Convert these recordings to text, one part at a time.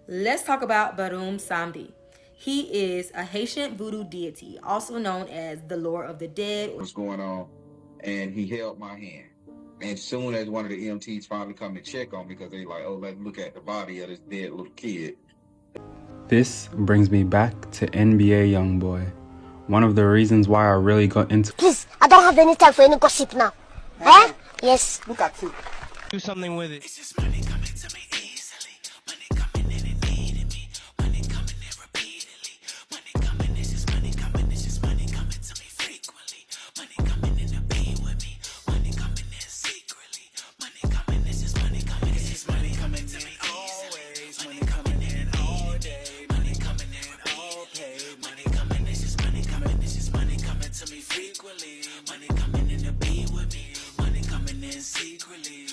Let's talk about Baron Samedi. He is a Haitian Voodoo deity, also known as the Lord of the Dead. What's going on? And he held my hand. And soon as one of the EMTs finally come to check on me, because they like, oh, let's look at the body of this dead little kid. This brings me back to NBA Youngboy. One of the reasons why I really got into— Please, I don't have any time for any gossip now. Eh? Yes. Look at you. Do something with it. It's just money coming to me easily. Money coming in and needing me. Money coming in repeatedly. Money coming, it's just money coming. It's just money coming to me frequently. Money coming in to be with me. Money coming in secretly. Money coming, it's just money coming. It's just money coming to me always. Money coming in all day. Money coming in all paid. Money coming, it's just money coming. It's just money coming to me frequently. Money coming in to be with me. Money coming in secretly.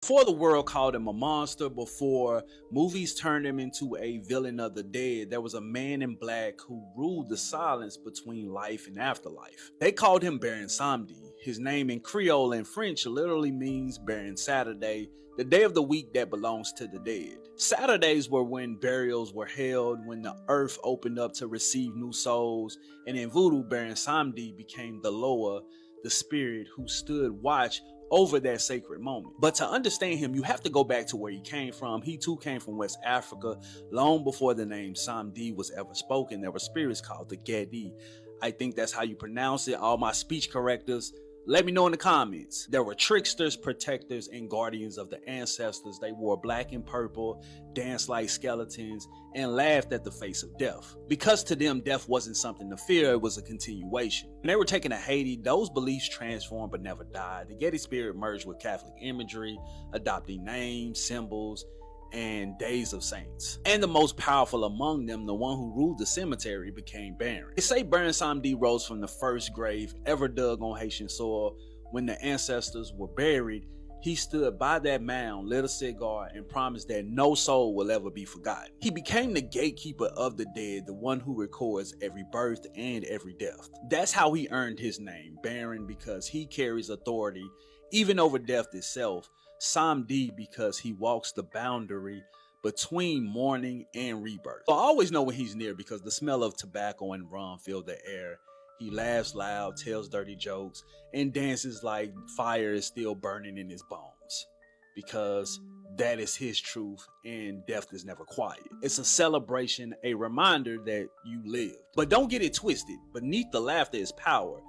Before the world called him a monster, before movies turned him into a villain of the dead, there was a man in black who ruled the silence between life and afterlife. They called him Baron Samedi. His name in Creole and French literally means Baron Saturday, the day of the week that belongs to the dead. Saturdays were when burials were held, when the earth opened up to receive new souls, and in Voodoo, Baron Samedi became the Loa, the spirit who stood watch over that sacred moment. But to understand him, you have to go back to where he came from. He too came from West Africa. Long before the name Samdi was ever spoken, there were spirits called the Gedi. I think that's how you pronounce it. All my speech correctors, let me know in the comments. There were tricksters, protectors, and guardians of the ancestors. They wore black and purple, danced like skeletons, and laughed at the face of death. Because to them, death wasn't something to fear, it was a continuation. When they were taken to Haiti, those beliefs transformed but never died. The Gedi spirit merged with Catholic imagery, adopting names, symbols, and days of saints. And the most powerful among them, the one who ruled the cemetery, became Baron. They say Baron Samedi rose from the first grave ever dug on Haitian soil. When the ancestors were buried, he stood by that mound, lit a cigar, and promised that no soul will ever be forgotten. He became the gatekeeper of the dead, the one who records every birth and every death. That's how he earned his name, Baron, because he carries authority even over death itself. Samdi, because he walks the boundary between mourning and rebirth. So I always know when he's near because the smell of tobacco and rum fill the air. He laughs loud, tells dirty jokes, and dances like fire is still burning in his bones. Because that is his truth and death is never quiet. It's a celebration, a reminder that you lived. But don't get it twisted. Beneath the laughter is power.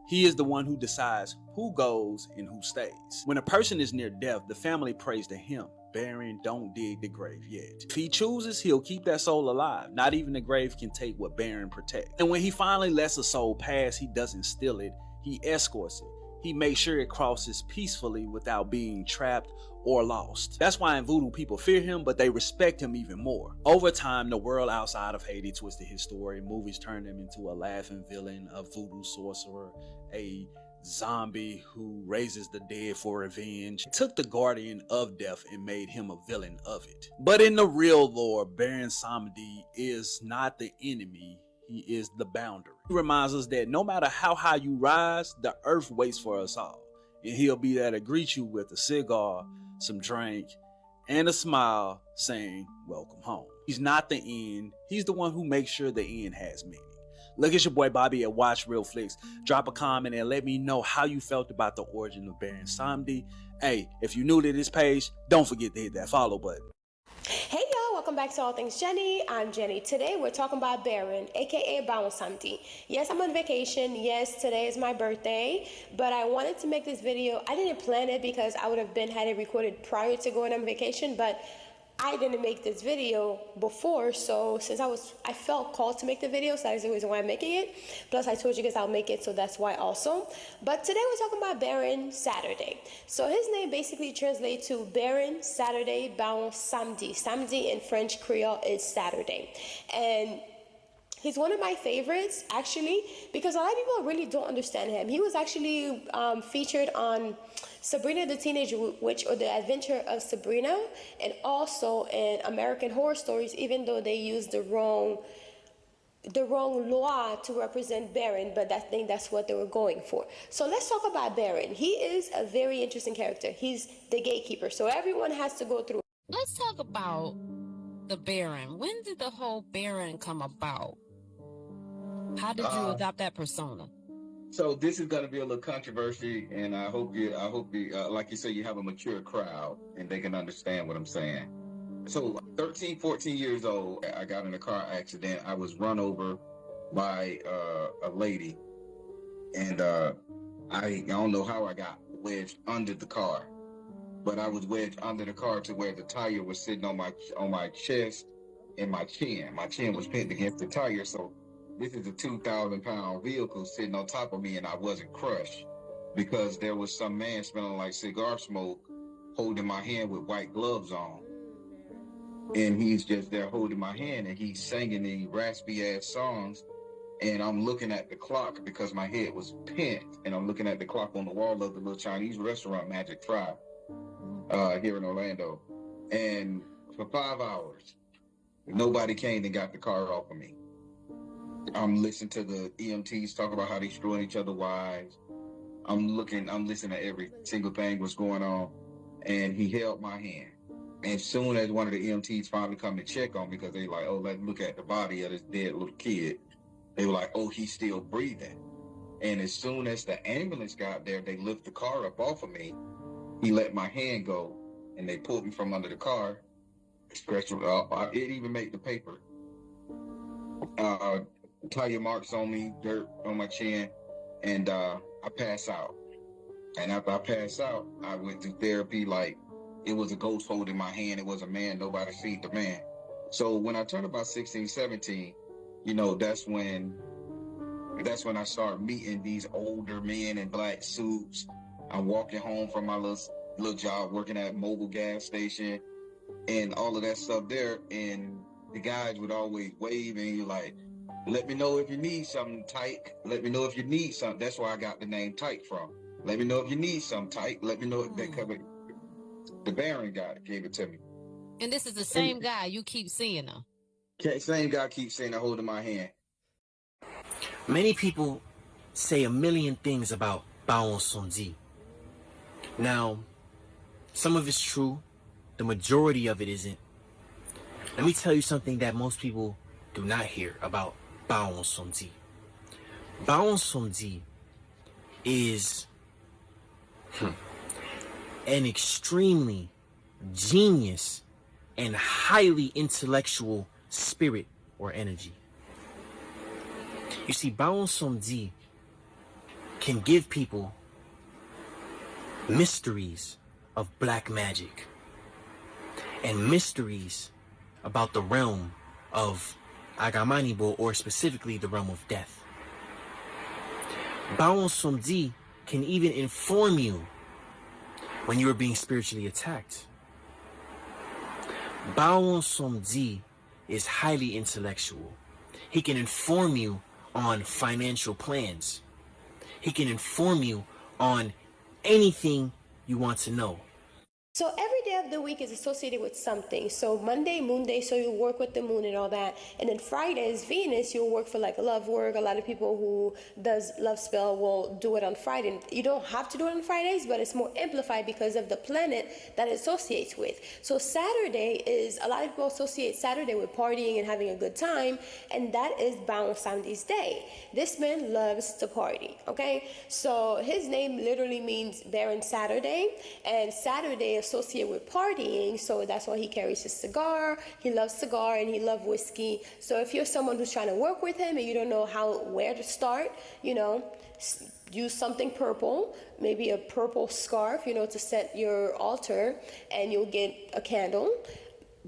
He is the one who decides who goes and who stays. When a person is near death, the family prays to him. Baron, don't dig the grave yet. If he chooses, he'll keep that soul alive. Not even the grave can take what Baron protects. And when he finally lets a soul pass, he doesn't steal it, he escorts it. He makes sure it crosses peacefully without being trapped or lost. That's why in Voodoo people fear him, but they respect him even more. Over time, the world outside of Haiti twisted his story. Movies turned him into a laughing villain, a voodoo sorcerer, a zombie who raises the dead for revenge. It took the guardian of death and made him a villain of it. But in the real lore, Baron Samedi is not the enemy. He is the boundary. He reminds us that no matter how high you rise, the earth waits for us all. And he'll be there to greet you with a cigar, some drink, and a smile saying, welcome home. He's not the end. He's the one who makes sure the end has meaning. Look at your boy Bobby at Watch Real Flicks. Drop a comment and let me know how you felt about the origin of Baron Samedi. Hey, if you're new to this page, don't forget to hit that follow button. Hey y'all, welcome back to All Things Jenny. I'm Jenny. Today we're talking about Baron, aka Baron Samedi. Yes, I'm on vacation. Yes, today is my birthday, but I wanted to make this video. I didn't plan it because I would have had it recorded prior to going on vacation, but I didn't make this video before, so since I felt called to make the video, so that's the reason why I'm making it. Plus, I told you guys I'll make it, so that's why also. But today we're talking about Baron Saturday. So his name basically translates to Baron Saturday, Baron Samedi. Samedi in French Creole is Saturday. And he's one of my favorites, actually, because a lot of people really don't understand him. He was actually featured on Sabrina the Teenage Witch, or The Adventure of Sabrina, and also in American Horror Stories, even though they used the wrong the wrong law to represent Baron, but I think that's what they were going for. So let's talk about Baron. He is a very interesting character. He's the gatekeeper, so everyone has to go through. Let's talk about the Baron. When did the whole Baron come about? How did you adopt that persona? So this is going to be a little controversy, and I hope you, like you say, you have a mature crowd and they can understand what I'm saying. So 13, 14 years old, I got in a car accident. I was run over by a lady, and I don't know how I got wedged under the car, but I was wedged under the car to where the tire was sitting on my chest and my chin. My chin was pinned against the tire, so this is a 2,000-pound vehicle sitting on top of me, and I wasn't crushed because there was some man smelling like cigar smoke holding my hand with white gloves on. And he's just there holding my hand, and he's singing these raspy-ass songs, and I'm looking at the clock because my head was pinned, and I'm looking at the clock on the wall of the little Chinese restaurant, Magic Fry, here in Orlando. And for 5 hours, nobody came and got the car off of me. I'm listening to the EMTs talk about how they screwing each other wives. I'm listening to every single thing was going on, and he held my hand. And soon as one of the EMTs finally come to check on me, because they like, oh, let's look at the body of this dead little kid. They were like, oh, he's still breathing. And as soon as the ambulance got there, they lift the car up off of me. He let my hand go, and they pulled me from under the car. Scratched it up. It even made the paper. Tire marks on me, dirt on my chin, and I pass out. And after I pass out, I went through therapy like it was a ghost holding my hand. It was a man. Nobody seen the man. So when I turned about 16, 17, you know, that's when I started meeting these older men in black suits. I'm walking home from my little job, working at a mobile gas station, and all of that stuff there. And the guys would always wave, and you're like, let me know if you need something, Tyke. Let me know if you need something. That's where I got the name Tyke from. Let me know if you need something, Tyke. Let me know if they covered. The Baron guy gave it to me. And this is the same guy you keep seeing now. Same guy keeps saying, holding my hand. Many people say a million things about Baron Samedi. Now, some of it's true. The majority of it isn't. Let me tell you something that most people do not hear about Baron Samedi. Baron Samedi is an extremely genius and highly intellectual spirit or energy. You see, Baron Samedi can give people mysteries of black magic and mysteries about the realm of Agamanibo, or specifically the realm of death. Baron Samedi can even inform you when you are being spiritually attacked. Baron Samedi is highly intellectual. He can inform you on financial plans. He can inform you on anything you want to know. So every day of the week is associated with something. So Monday, Moon Day, so you work with the moon and all that. And then Friday is Venus, you'll work for like love work. A lot of people who does love spell will do it on Friday. You don't have to do it on Fridays, but it's more amplified because of the planet that it associates with. So Saturday is, a lot of people associate Saturday with partying and having a good time. And that is Baron Samedi's day. This man loves to party, okay? So his name literally means Baron Saturday. And Saturday associated with partying, so that's why he carries his cigar. He loves cigar and he loves whiskey. So if you're someone who's trying to work with him and you don't know where to start, you know, use something purple, maybe a purple scarf, you know, to set your altar, and you'll get a candle,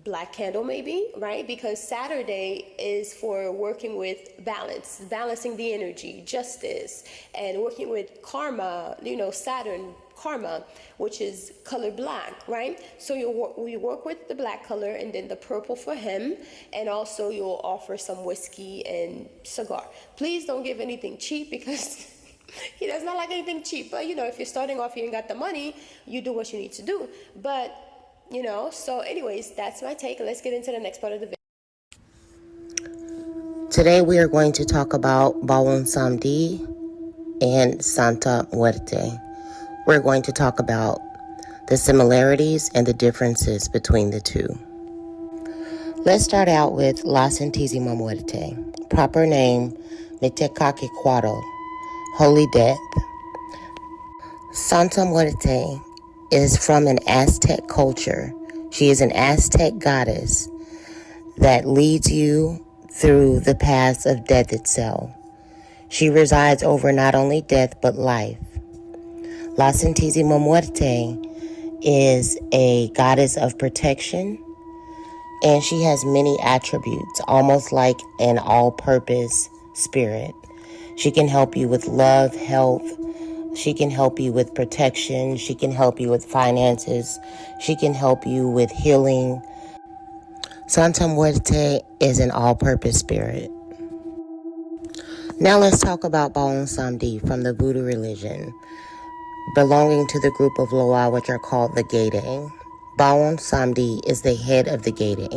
black candle maybe, right? Because Saturday is for working with balance, balancing the energy, justice, and working with karma, you know, Saturn, karma, which is color black, right? So we work with the black color and then the purple for him, and also you'll offer some whiskey and cigar. Please don't give anything cheap, because he does not like anything cheap. But you know, if you're starting off, you ain't got the money, you do what you need to do. But you know, so anyways, that's my take. Let's get into the next part of the video. Today we are going to talk about Baron Samedi and Santa Muerte. We're going to talk about the similarities and the differences between the two. Let's start out with La Santisima Muerte, proper name Mitekakequatl, Holy Death. Santa Muerte is from an Aztec culture. She is an Aztec goddess that leads you through the paths of death itself. She resides over not only death but life. La Santisima Muerte is a goddess of protection, and she has many attributes, almost like an all-purpose spirit. She can help you with love, health. She can help you with protection. She can help you with finances. She can help you with healing. Santa Muerte is an all-purpose spirit. Now let's talk about Baron Samedi from the Voodoo religion, belonging to the group of Loa, which are called the Gede. Baron Samedi is the head of the Gede.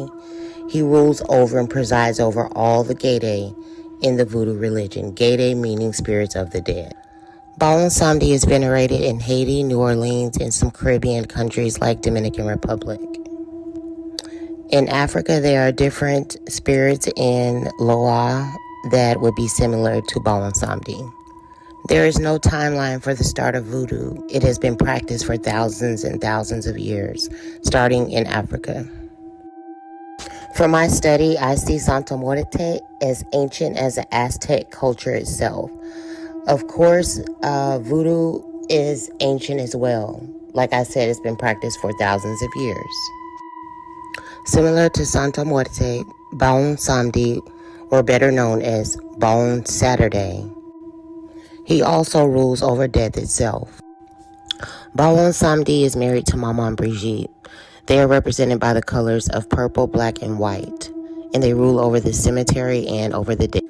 He rules over and presides over all the Gede in the Voodoo religion. Gede meaning spirits of the dead. Baron Samedi is venerated in Haiti, New Orleans, and some Caribbean countries like Dominican Republic. In Africa, there are different spirits in Loa that would be similar to Baron Samedi. There is no timeline for the start of voodoo. It has been practiced for thousands and thousands of years, starting in Africa. From my study, I see Santa Muerte as ancient as the Aztec culture itself. Of course, voodoo is ancient as well. Like I said, it's been practiced for thousands of years. Similar to Santa Muerte, Baron Samedi, or better known as Baron Saturday, he also rules over death itself. Baron Samedi is married to Maman Brigitte. They are represented by the colors of purple, black, and white, and they rule over the cemetery and over the dead.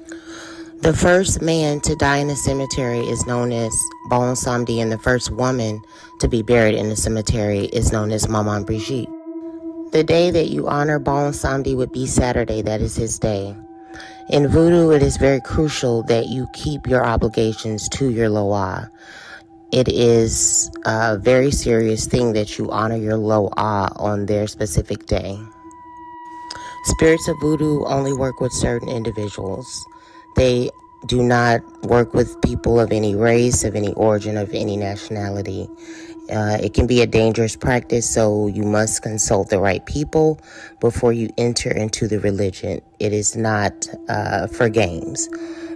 The first man to die in the cemetery is known as Baron Samedi, and the first woman to be buried in the cemetery is known as Maman Brigitte. The day that you honor Baron Samedi would be Saturday. That is his day. In Voodoo, it is very crucial that you keep your obligations to your Loa. It is a very serious thing that you honor your Loa on their specific day. Spirits of Voodoo only work with certain individuals. They do not work with people of any race, of any origin, of any nationality. It can be a dangerous practice, so you must consult the right people before you enter into the religion. It is not for games.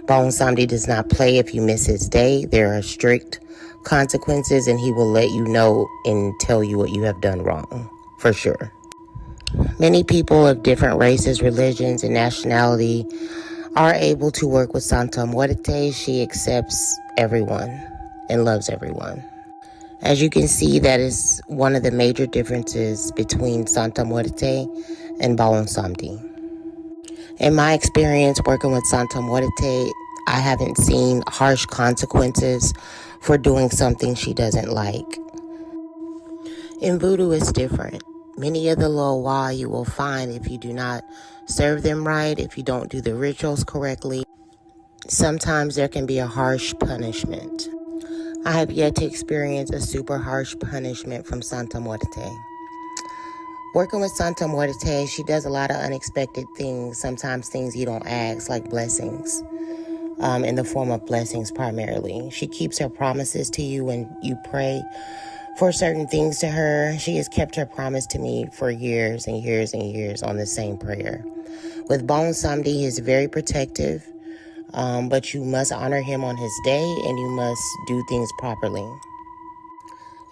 Baron Samedi does not play if you miss his day. There are strict consequences, and he will let you know and tell you what you have done wrong, for sure. Many people of different races, religions, and nationality are able to work with Santa Muerte. She accepts everyone and loves everyone. As you can see, that is one of the major differences between Santa Muerte and Baron Samedi. In my experience working with Santa Muerte, I haven't seen harsh consequences for doing something she doesn't like. In Voodoo, it's different. Many of the Loa you will find, if you do not serve them right, if you don't do the rituals correctly, sometimes there can be a harsh punishment. I have yet to experience a super harsh punishment from Santa Muerte. Working with Santa Muerte, she does a lot of unexpected things, sometimes things you don't ask, like blessings, in the form of blessings primarily. She keeps her promises to you when you pray for certain things to her. She has kept her promise to me for years and years and years on the same prayer. With Baron Samedi, he is very protective. But you must honor him on his day, and you must do things properly.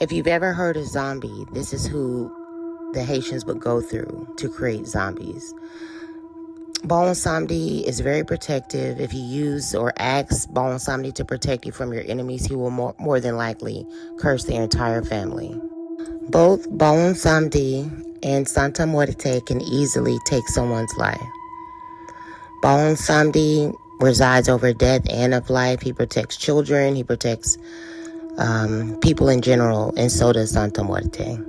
If you've ever heard of zombie, this is who the Haitians would go through to create zombies. Baron Samedi is very protective. If you use or ask Baron Samedi to protect you from your enemies, he will more than likely curse their entire family. Both Baron Samedi and Santa Muerte can easily take someone's life. Baron Samedi resides over death and of life. He protects children. He protects people in general, and so does Santa Muerte.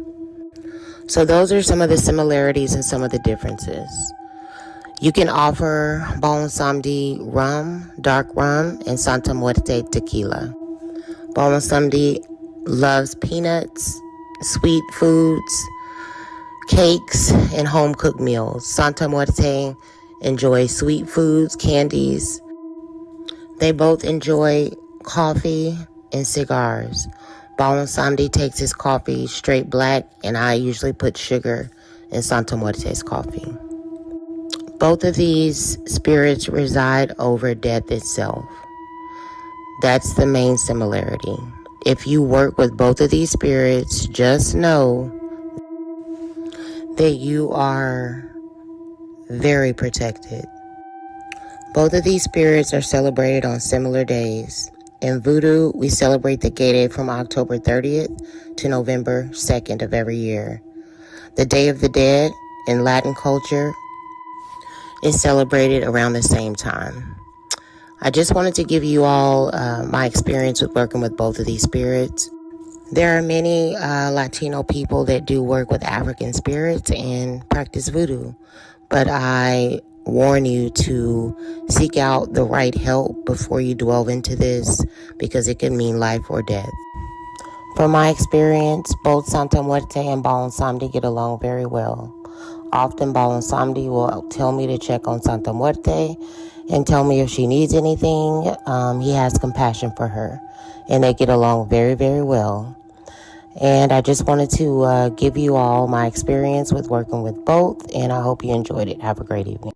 So those are some of the similarities and some of the differences. You can offer Baron Samedi rum, dark rum, and Santa Muerte tequila. Baron Samedi loves peanuts, sweet foods, cakes, and home-cooked meals. Santa Muerte enjoys sweet foods, candies. They both enjoy coffee and cigars. Baron Samedi takes his coffee straight black, and I usually put sugar in Santa Muerte's coffee. Both of these spirits reside over death itself. That's the main similarity. If you work with both of these spirits, just know that you are very protected. Both of these spirits are celebrated on similar days. In Voodoo, we celebrate the Gay Day from October 30th to November 2nd of every year. The Day of the Dead in Latin culture is celebrated around the same time. I just wanted to give you all my experience with working with both of these spirits. There are many Latino people that do work with African spirits and practice voodoo, but I warn you to seek out the right help before you delve into this because it can mean life or death. From my experience, both Santa Muerte and Baron Samedi get along very well. Often Baron Samedi will tell me to check on Santa Muerte and tell me if she needs anything. He has compassion for her, and they get along very, very well. And I just wanted to give you all my experience with working with both, and I hope you enjoyed it. Have a great evening.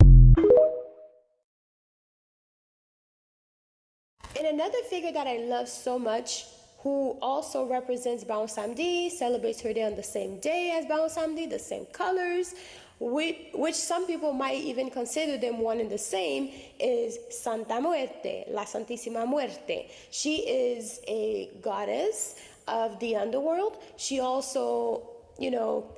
And another figure that I love so much, who also represents Baron Samedi, celebrates her day on the same day as Baron Samedi, the same colors, which some people might even consider them one and the same, is Santa Muerte, la Santisima Muerte. She is a goddess of the underworld. She also,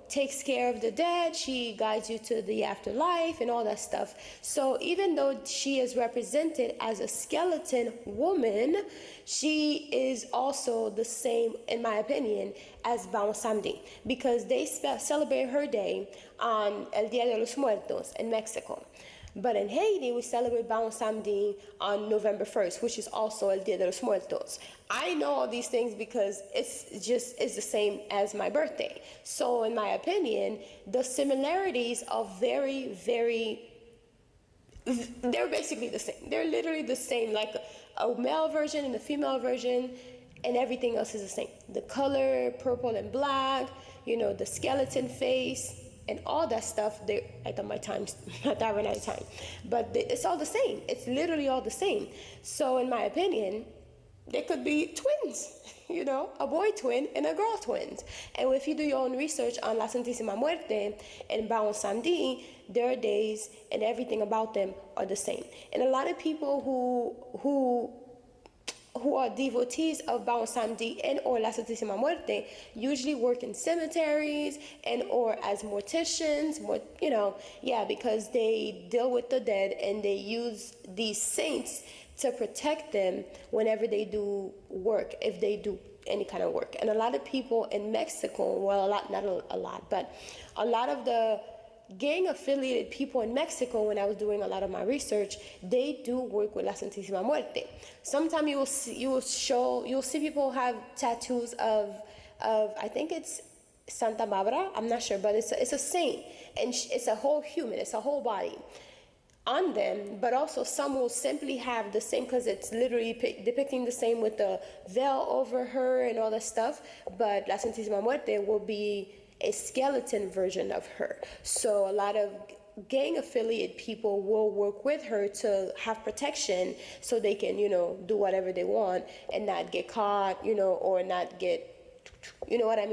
takes care of the dead. She guides you to the afterlife and all that stuff. So even though she is represented as a skeleton woman, she is also the same, in my opinion, as Baron Samedi, because they celebrate her day on El Dia de los Muertos in Mexico. But in Haiti, we celebrate Baron Samedi on November 1st, which is also El Dia de los Muertos. I know all these things because it's the same as my birthday. So in my opinion, the similarities are very, very, they're basically the same. They're literally the same, like a male version and a female version, and everything else is the same. The color, purple and black, the skeleton face, and all that stuff. I thought my time's not that ran out of time, but it's all the same. It's literally all the same. So in my opinion, they could be twins, a boy twin and a girl twin. And if you do your own research on La Santisima Muerte and Baron Samedi, their days and everything about them are the same. And a lot of people who are devotees of Baron Samedi and or La Santisima Muerte usually work in cemeteries and or as morticians, because they deal with the dead and they use these saints to protect them whenever they do work, if they do any kind of work. And a lot of people in Mexico, well, not a lot, but a lot of the gang-affiliated people in Mexico, when I was doing a lot of my research, they do work with La Santisima Muerte. Sometimes you will see people have tattoos of I think it's Santa Barbara, I'm not sure, but it's a saint, and it's a whole human, it's a whole body on them, but also some will simply have the same, because it's literally depicting the same with the veil over her and all that stuff, but La Santisima Muerte will be a skeleton version of her. So a lot of gang affiliate people will work with her to have protection so they can, do whatever they want and not get caught, or not get,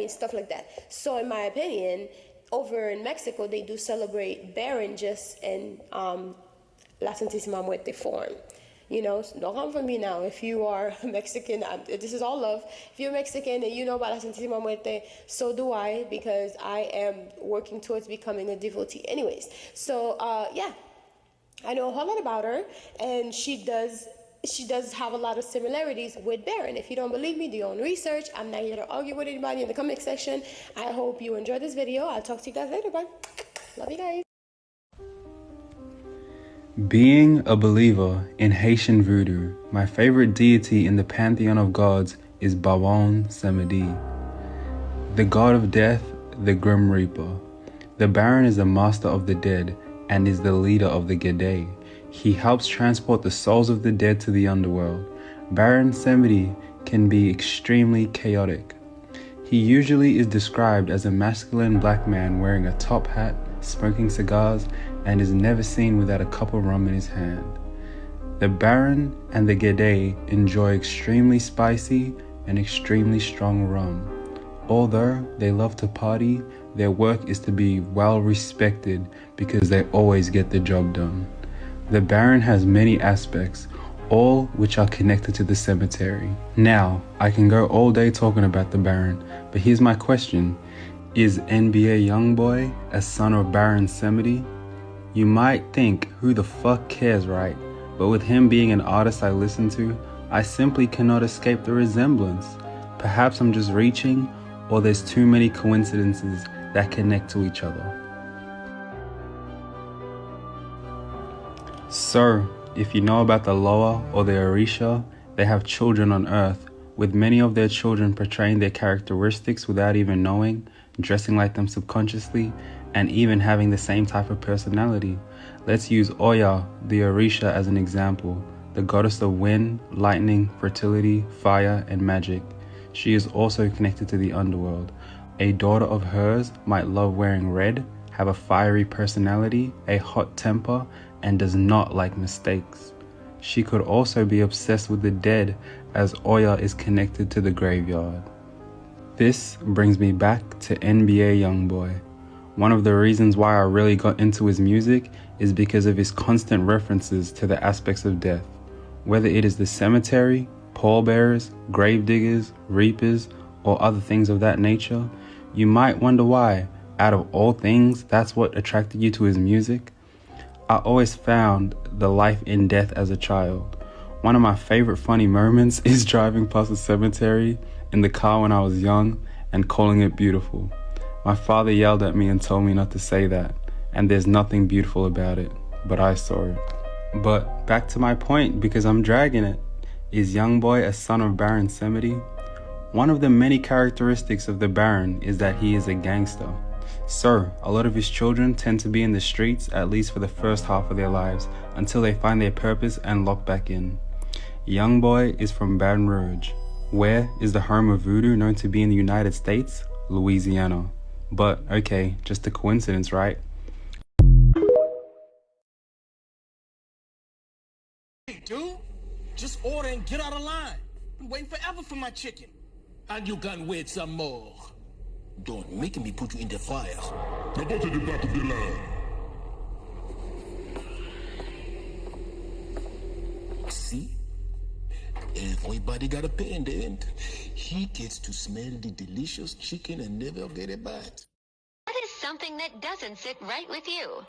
stuff like that. So in my opinion, over in Mexico, they do celebrate Baron just in La Santisima Muerte form. Don't come for me now. If you are Mexican, this is all love. If you're Mexican and you know about La Santisima Muerte, so do I, because I am working towards becoming a devotee. Anyways, so I know a whole lot about her, and she does have a lot of similarities with Baron. If you don't believe me, do your own research. I'm not here to argue with anybody in the comment section. I hope you enjoyed this video. I'll talk to you guys later. Bye. Love you guys. Being a believer in Haitian Vodou, my favorite deity in the pantheon of gods is Baron Samedi, the god of death, the Grim Reaper. The Baron is the master of the dead and is the leader of the Gede. He helps transport the souls of the dead to the underworld. Baron Samedi can be extremely chaotic. He usually is described as a masculine black man wearing a top hat, smoking cigars, and is never seen without a cup of rum in his hand. The Baron and the Gede enjoy extremely spicy and extremely strong rum. Although they love to party, their work is to be well respected because they always get the job done. The Baron has many aspects, all which are connected to the cemetery. Now, I can go all day talking about the Baron, but here's my question. Is NBA Youngboy a son of Baron Samedi? You might think, who the fuck cares, right? But with him being an artist I listen to, I simply cannot escape the resemblance. Perhaps I'm just reaching, or there's too many coincidences that connect to each other. So, if you know about the Loa or the Orisha, they have children on Earth, with many of their children portraying their characteristics without even knowing, dressing like them subconsciously, and even having the same type of personality. Let's use Oya, the Orisha, as an example, the goddess of wind, lightning, fertility, fire, and magic. She is also connected to the underworld. A daughter of hers might love wearing red, have a fiery personality, a hot temper, and does not like mistakes. She could also be obsessed with the dead, as Oya is connected to the graveyard. This brings me back to NBA Youngboy. One of the reasons why I really got into his music is because of his constant references to the aspects of death. Whether it is the cemetery, pallbearers, gravediggers, reapers, or other things of that nature, you might wonder why, out of all things, that's what attracted you to his music. I always found the life in death as a child. One of my favorite funny moments is driving past a cemetery in the car when I was young and calling it beautiful. My father yelled at me and told me not to say that, and there's nothing beautiful about it, but I saw it. But back to my point, because I'm dragging it. Is Youngboy a son of Baron Samedi? One of the many characteristics of the Baron is that he is a gangster. So, a lot of his children tend to be in the streets, at least for the first half of their lives, until they find their purpose and lock back in. Youngboy is from Baton Rouge. Where is the home of voodoo known to be in the United States? Louisiana. But, okay, just a coincidence, right? Hey, dude, just order and get out of line. I'm waiting forever for my chicken. And you can wait some more. Don't make me put you in the fire. Now go to the back of the line. See? Everybody got a pay in the end. He gets to smell the delicious chicken and never get a bite. What is something that doesn't sit right with you?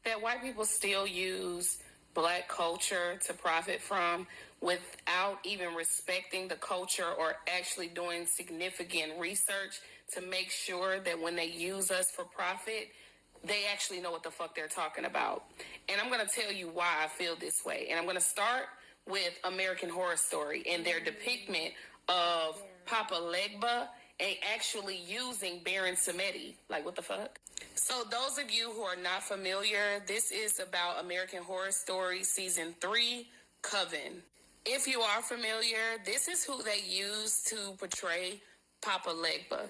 That white people still use Black culture to profit from without even respecting the culture or actually doing significant research to make sure that when they use us for profit, they actually know what the fuck they're talking about. And I'm going to tell you why I feel this way. And I'm going to start with American Horror Story and their depiction of Papa Legba and actually using Baron Samedi. Like, what the fuck? So those of you who are not familiar, this is about American Horror Story Season 3, Coven. If you are familiar, this is who they use to portray Papa Legba.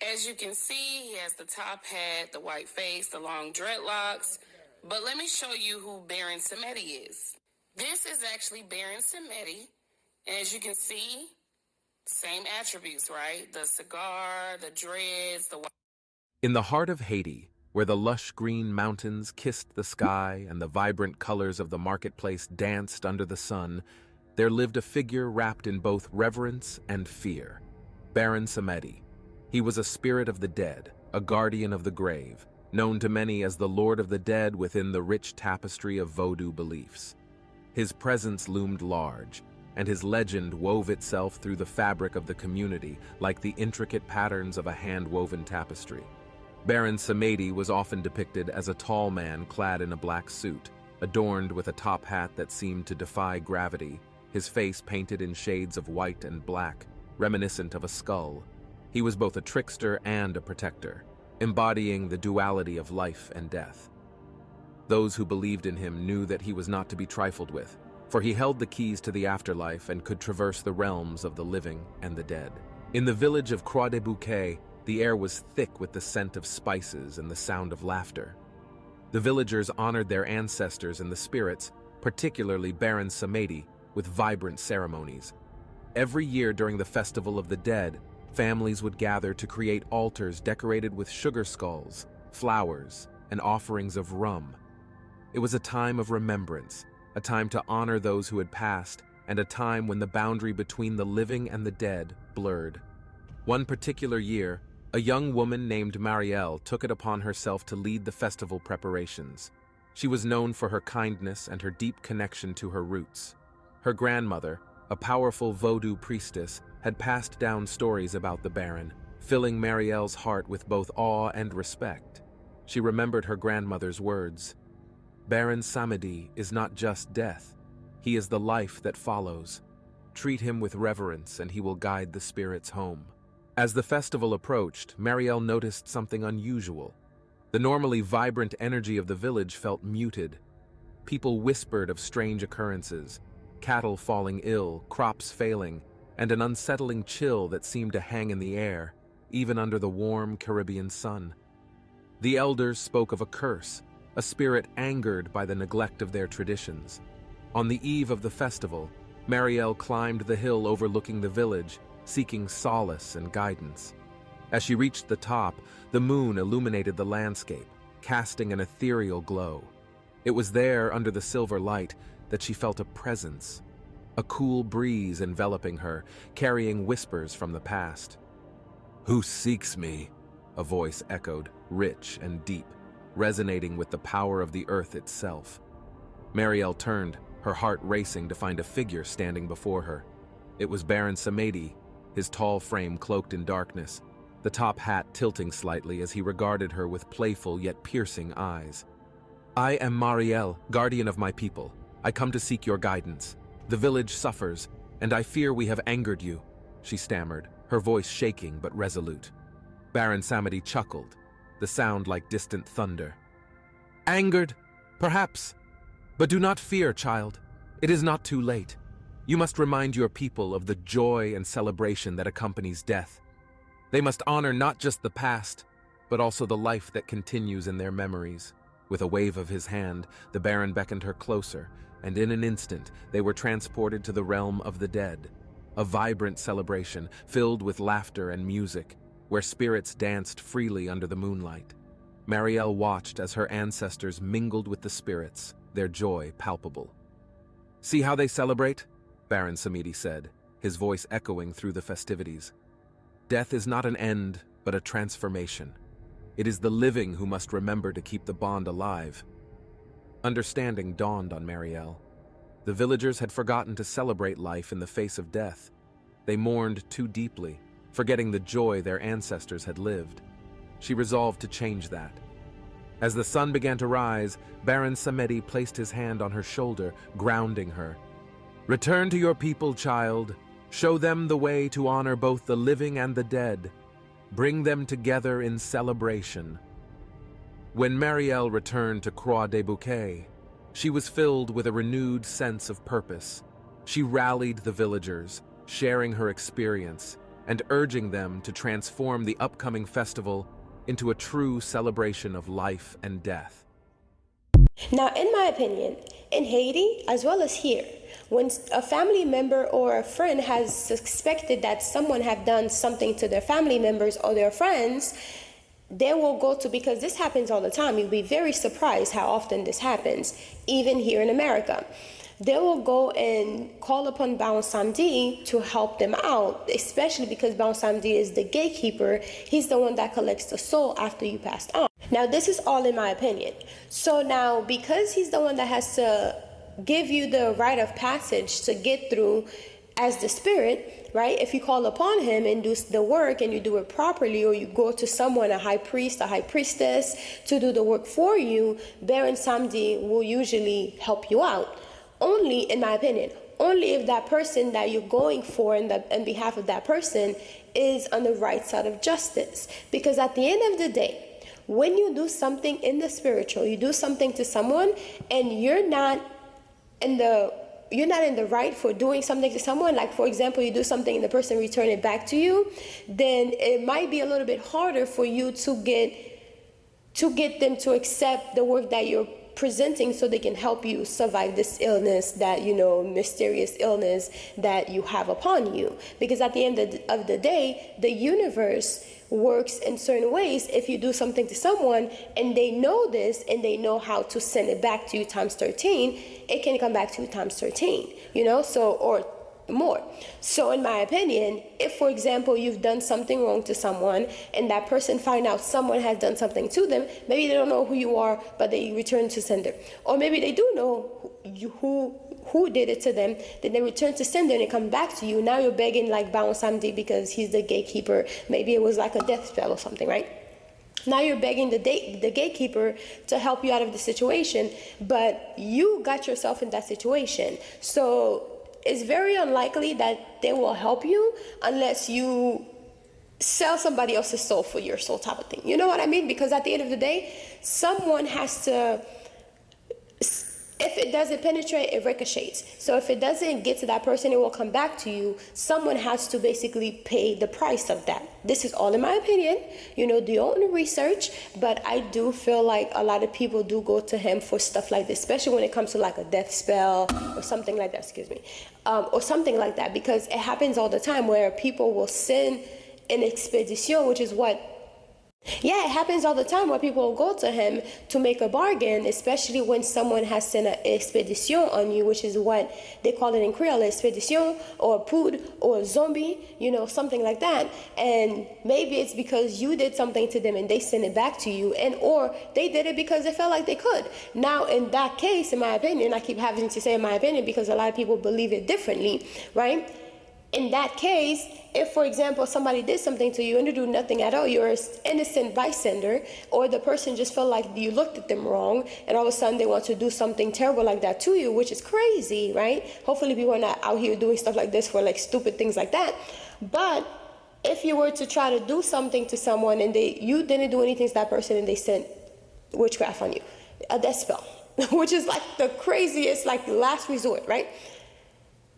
As you can see, he has the top hat, the white face, the long dreadlocks. But let me show you who Baron Samedi is. This is actually Baron Samedi. And as you can see, same attributes, right? The cigar, the dreads, the white. In the heart of Haiti, where the lush green mountains kissed the sky and the vibrant colors of the marketplace danced under the sun, there lived a figure wrapped in both reverence and fear, Baron Samedi. He was a spirit of the dead, a guardian of the grave, known to many as the Lord of the Dead within the rich tapestry of Vodou beliefs. His presence loomed large, and his legend wove itself through the fabric of the community like the intricate patterns of a hand-woven tapestry. Baron Samedi was often depicted as a tall man clad in a black suit, adorned with a top hat that seemed to defy gravity, his face painted in shades of white and black, reminiscent of a skull. He was both a trickster and a protector, embodying the duality of life and death. Those who believed in him knew that he was not to be trifled with, for he held the keys to the afterlife and could traverse the realms of the living and the dead. In the village of Croix des Bouquets, the air was thick with the scent of spices and the sound of laughter. The villagers honored their ancestors and the spirits, particularly Baron Samedi, with vibrant ceremonies. Every year during the Festival of the Dead, families would gather to create altars decorated with sugar skulls, flowers, and offerings of rum. It was a time of remembrance, a time to honor those who had passed, and a time when the boundary between the living and the dead blurred. One particular year, a young woman named Marielle took it upon herself to lead the festival preparations. She was known for her kindness and her deep connection to her roots. Her grandmother, a powerful Vodou priestess, had passed down stories about the Baron, filling Marielle's heart with both awe and respect. She remembered her grandmother's words. Baron Samedi is not just death. He is the life that follows. Treat him with reverence and he will guide the spirits home. As the festival approached, Marielle noticed something unusual. The normally vibrant energy of the village felt muted. People whispered of strange occurrences, cattle falling ill, crops failing, and an unsettling chill that seemed to hang in the air, even under the warm Caribbean sun. The elders spoke of a curse, a spirit angered by the neglect of their traditions. On the eve of the festival, Marielle climbed the hill overlooking the village, seeking solace and guidance. As she reached the top, the moon illuminated the landscape, casting an ethereal glow. It was there, under the silver light, that she felt a presence, a cool breeze enveloping her, carrying whispers from the past. "Who seeks me?" a voice echoed, rich and deep, resonating with the power of the earth itself. Marielle turned, her heart racing to find a figure standing before her. It was Baron Samedi, his tall frame cloaked in darkness, the top hat tilting slightly as he regarded her with playful yet piercing eyes. "I am Marielle, guardian of my people. I come to seek your guidance. The village suffers, and I fear we have angered you," she stammered, her voice shaking but resolute. Baron Samedi chuckled, the sound like distant thunder. "Angered? Perhaps. But do not fear, child. It is not too late. You must remind your people of the joy and celebration that accompanies death. They must honor not just the past, but also the life that continues in their memories." With a wave of his hand, the Baron beckoned her closer, and in an instant they were transported to the realm of the dead, a vibrant celebration filled with laughter and music, where spirits danced freely under the moonlight. Marielle watched as her ancestors mingled with the spirits, their joy palpable. "See how they celebrate?" Baron Samedi said, his voice echoing through the festivities. "Death is not an end, but a transformation. It is the living who must remember to keep the bond alive." Understanding dawned on Marielle. The villagers had forgotten to celebrate life in the face of death. They mourned too deeply, forgetting the joy their ancestors had lived. She resolved to change that. As the sun began to rise, Baron Samedi placed his hand on her shoulder, grounding her. "Return to your people, child. Show them the way to honor both the living and the dead. Bring them together in celebration." When Marielle returned to Croix des Bouquets, she was filled with a renewed sense of purpose. She rallied the villagers, sharing her experience and urging them to transform the upcoming festival into a true celebration of life and death. Now, in my opinion, in Haiti, as well as here, when a family member or a friend has suspected that someone have done something to their family members or their friends, they will go to, because this happens all the time, you'll be very surprised how often this happens, even here in America. They will go and call upon Baron Samedi to help them out, especially because Baron Samedi is the gatekeeper. He's the one that collects the soul after you passed on. Now, this is all in my opinion. So now, because he's the one that has to give you the rite of passage to get through as the spirit, right? If you call upon him and do the work and you do it properly, or you go to someone, a high priest, a high priestess, to do the work for you, Baron Samedi will usually help you out. Only, in my opinion, only if that person that you're going for on behalf of that person is on the right side of justice. Because at the end of the day, when you do something in the spiritual, you do something to someone and you're not in the right for doing something to someone, like for example, you do something and the person return it back to you, then it might be a little bit harder for you to get them to accept the work that you're presenting, so they can help you survive this illness, that, you know, mysterious illness that you have upon you. Because at the end of the day, the universe works in certain ways. If you do something to someone and they know this and they know how to send it back to you times 13, it can come back to you times 13, you know, so, or more. So in my opinion, if for example you've done something wrong to someone and that person find out someone has done something to them, maybe they don't know who you are, but they return to sender, or maybe they do know who did it to them, then they return to sender and it comes back to you. Now you're begging like Baron Samedi, because he's the gatekeeper. Maybe it was like a death spell or something, right? Now you're begging the gatekeeper to help you out of the situation, but you got yourself in that situation. So it's very unlikely that they will help you unless you sell somebody else's soul for your soul, type of thing. You know what I mean? Because at the end of the day, someone has to, if it doesn't penetrate, it ricochets. So if it doesn't get to that person, it will come back to you. Someone has to basically pay the price of that. This is all in my opinion. You know, do your own research, but I do feel like a lot of people do go to him for stuff like this, especially when it comes to like a death spell or something like that, or something like that, because it happens all the time where people will send an expedition, which is what, yeah, it happens all the time where people will go to him to make a bargain, especially when someone has sent an expedition on you, which is what they call it in Creole, expedition, or poud, or zombie, you know, something like that. And maybe it's because you did something to them and they sent it back to you, and or they did it because they felt like they could. Now, in that case, in my opinion, I keep having to say in my opinion because a lot of people believe it differently, right? In that case, if, for example, somebody did something to you and you do nothing at all, you're an innocent bystander, or the person just felt like you looked at them wrong, and all of a sudden they want to do something terrible like that to you, which is crazy, right? Hopefully people are not out here doing stuff like this for like stupid things like that. But if you were to try to do something to someone and you didn't do anything to that person and they sent witchcraft on you, a death spell, which is like the craziest, like last resort, right?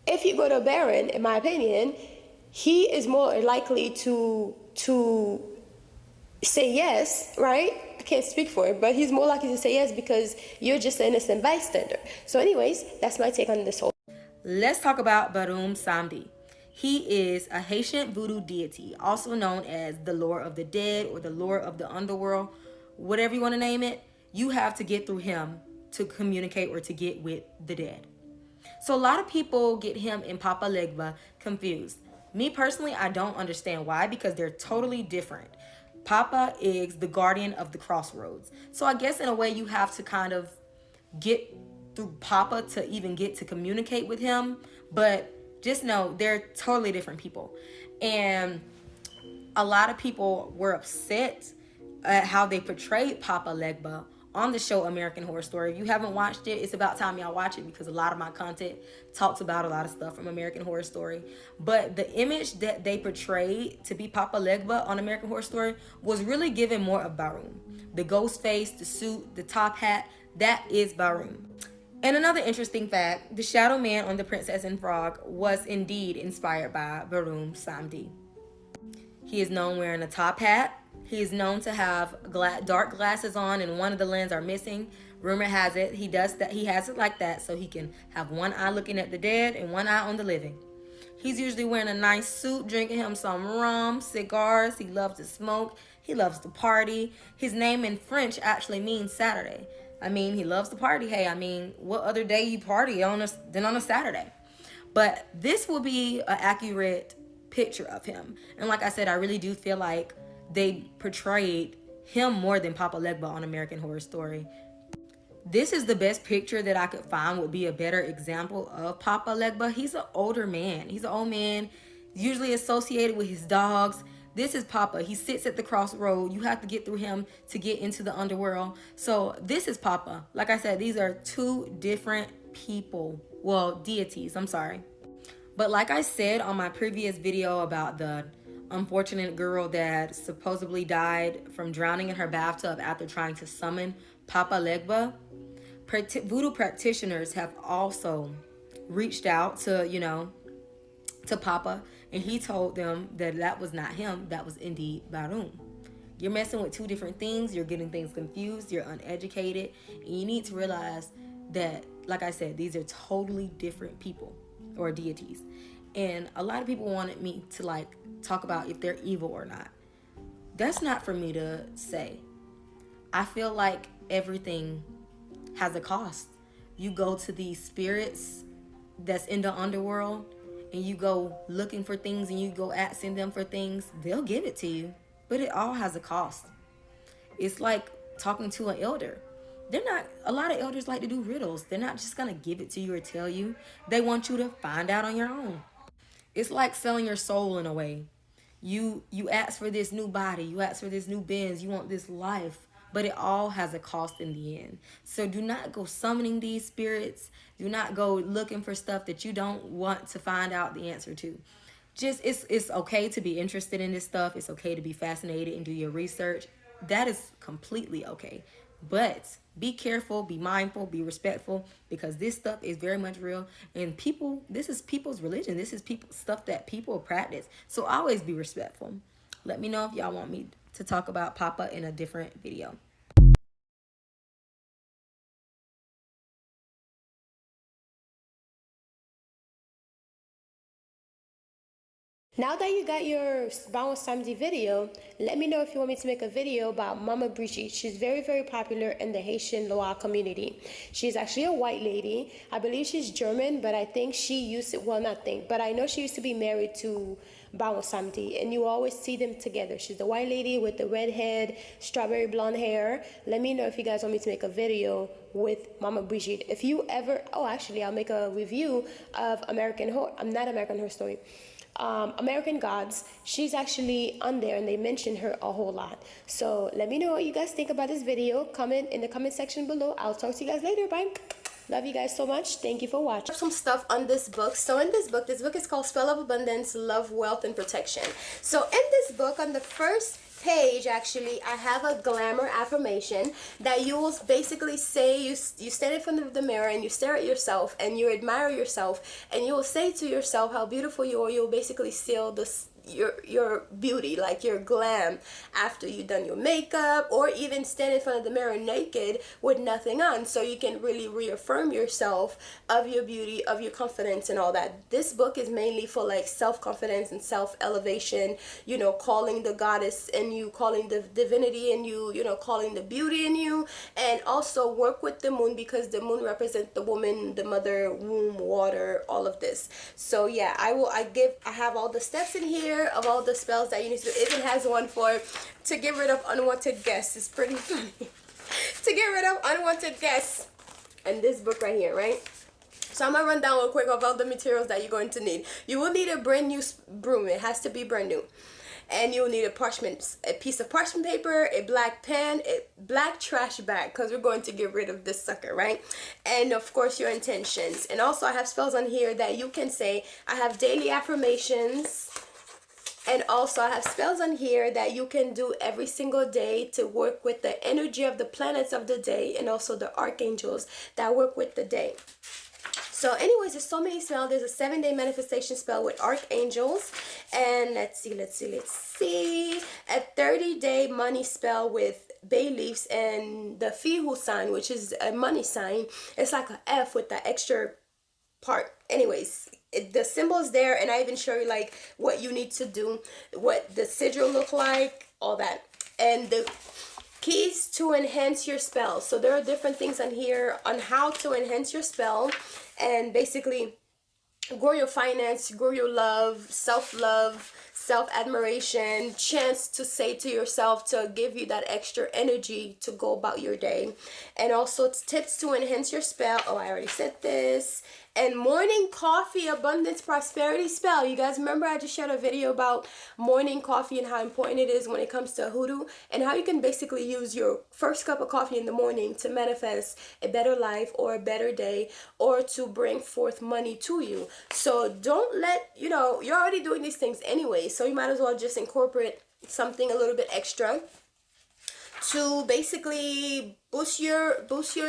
If you go to a Baron, in my opinion, he is more likely to say yes, right? I can't speak for it, but he's more likely to say yes because you're just an innocent bystander. So anyways, that's my take on this whole. Let's talk about Baron Samedi. He is a Haitian Vodou deity, also known as the Lord of the Dead or the Lord of the Underworld, whatever you want to name it. You have to get through him to communicate or to get with the dead. So a lot of people get him and Papa Legba confused. Me personally, I don't understand why, because they're totally different. Papa is the guardian of the crossroads. So I guess in a way you have to kind of get through Papa to even get to communicate with him. But just know they're totally different people. And a lot of people were upset at how they portrayed Papa Legba on the show American Horror Story. If you haven't watched it, it's about time y'all watch it, because a lot of my content talks about a lot of stuff from American Horror Story. But the image that they portrayed to be Papa Legba on American Horror Story was really given more of Baron. The ghost face, the suit, the top hat, that is Baron. And another interesting fact, the shadow man on The Princess and Frog was indeed inspired by Baron Samedi. He is known wearing a top hat. He is known to have dark glasses on and one of the lenses are missing. Rumor has it he does that. He has it like that so he can have one eye looking at the dead and one eye on the living. He's usually wearing a nice suit, drinking him some rum, cigars. He loves to smoke. He loves to party. His name in French actually means Saturday. I mean, he loves to party. Hey, I mean, what other day you party than on a Saturday? But this will be an accurate picture of him. And like I said, I really do feel like they portrayed him more than Papa Legba on American Horror Story. This is the best picture that I could find would be a better example of Papa Legba. He's an older man. He's an old man, usually associated with his dogs. This is Papa. He sits at the crossroad. You have to get through him to get into the underworld. So this is Papa. Like I said, these are two different people. Well, deities, I'm sorry. But like I said on my previous video about the unfortunate girl that supposedly died from drowning in her bathtub after trying to summon Papa Legba, voodoo practitioners have also reached out to, to Papa, and he told them that that was not him, that was indeed Baron. You're messing with two different things, you're getting things confused, you're uneducated, and you need to realize that, like I said, these are totally different people or deities. And a lot of people wanted me to talk about if they're evil or not. That's not for me to say. I feel like everything has a cost. You go to these spirits that's in the underworld and you go looking for things and you go asking them for things, they'll give it to you, but it all has a cost. It's like talking to an elder. A lot of elders like to do riddles. They're not just gonna give it to you or tell you. They want you to find out on your own. It's like selling your soul in a way. You ask for this new body, you ask for this new Benz, you want this life, but it all has a cost in the end. So do not go summoning these spirits. Do not go looking for stuff that you don't want to find out the answer to. Just it's okay to be interested in this stuff. It's okay to be fascinated and do your research. That is completely okay. But be careful, be mindful, be respectful, because this stuff is very much real. And this is people's religion. This is stuff that people practice. So always be respectful. Let me know if y'all want me to talk about Papa in a different video. Now that you got your Baron Samedi video, let me know if you want me to make a video about Mama Brigitte. She's very, very popular in the Haitian Loa community. She's actually a white lady. I believe she's German, but I think she used to, well, not think, but I know she used to be married to Baron Samedi, and you always see them together. She's the white lady with the red head, strawberry blonde hair. Let me know if you guys want me to make a video with Mama Brigitte. If you ever, actually, I'll make a review of American Horror Story. American Gods. She's actually on there and they mention her a whole lot. So let me know what you guys think about this video. Comment in the comment section below. I'll talk to you guys later. Bye. Love you guys so much. Thank you for watching. Some stuff on this book. So in this book is called Spell of Abundance, Love, Wealth, and Protection. So in this book, on the first page, actually, I have a glamour affirmation that you will basically say, you stand in front of the mirror and you stare at yourself and you admire yourself and you will say to yourself how beautiful you are. You'll basically seal this your beauty, like your glam, after you've done your makeup, or even stand in front of the mirror naked with nothing on, so you can really reaffirm yourself of your beauty, of your confidence and all that. This book is mainly for like self-confidence and self-elevation, you know, calling the goddess in you, calling the divinity in you, you know, calling the beauty in you, and also work with the moon, because the moon represents the woman, the mother, womb, water, all of this. So yeah, I have all the steps in here of all the spells that you need to do. It even has one to get rid of unwanted guests. It's pretty funny. To get rid of unwanted guests. And this book right here, right? So I'm gonna run down real quick of all the materials that you're going to need. You will need a brand new broom. It has to be brand new. And you'll need a piece of parchment paper, a black pen, a black trash bag, because we're going to get rid of this sucker, right? And of course your intentions. And also I have spells on here that you can say. I have daily affirmations. And also I have spells on here that you can do every single day to work with the energy of the planets of the day, and also the archangels that work with the day. So anyways, there's so many spells. There's a 7-day manifestation spell with archangels. And let's see. A 30-day money spell with bay leaves and the Fihu sign, which is a money sign. It's like an F with the extra part. Anyways, the symbol's there, and I even show you like what you need to do, what the sigil look like, all that. And the keys to enhance your spell. So there are different things on here on how to enhance your spell and basically grow your finance, grow your love, self-love, self-admiration, chance to say to yourself, to give you that extra energy to go about your day. And also tips to enhance your spell. Oh, I already said this. And morning coffee abundance prosperity spell. You guys remember I just shared a video about morning coffee and how important it is when it comes to hoodoo, and how you can basically use your first cup of coffee in the morning to manifest a better life or a better day, or to bring forth money to you. So don't let, you know, you're already doing these things anyway, so you might as well just incorporate something a little bit extra to basically boost your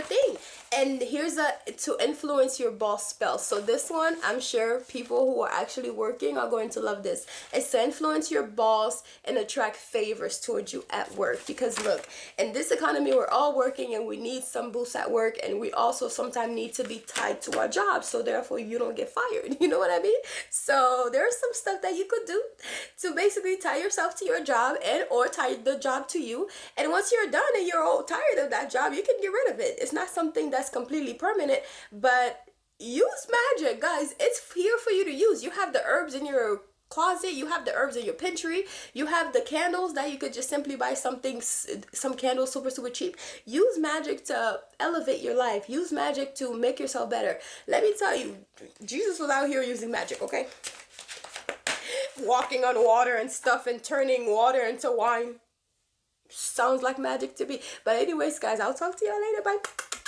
thing. And here's a to influence your boss spell. So this one, I'm sure people who are actually working are going to love this. It's to influence your boss and attract favors towards you at work. Because look, in this economy, we're all working and we need some boost at work, and we also sometimes need to be tied to our job, so therefore you don't get fired. You know what I mean? So there's some stuff that you could do to basically tie yourself to your job, and or tie the job to you. And once you're done and you're all tired of that job, you can get rid of it. It's not something that's completely permanent, but use magic, guys. It's here for you to use. You have the herbs in your closet, you have the herbs in your pantry, you have the candles that you could just simply buy some candles super cheap. Use magic to elevate your life. Use magic to make yourself better. Let me tell you, Jesus was out here using magic, okay? Walking on water and stuff and turning water into wine. Sounds like magic to me. But anyways, guys, I'll talk to y'all later. Bye.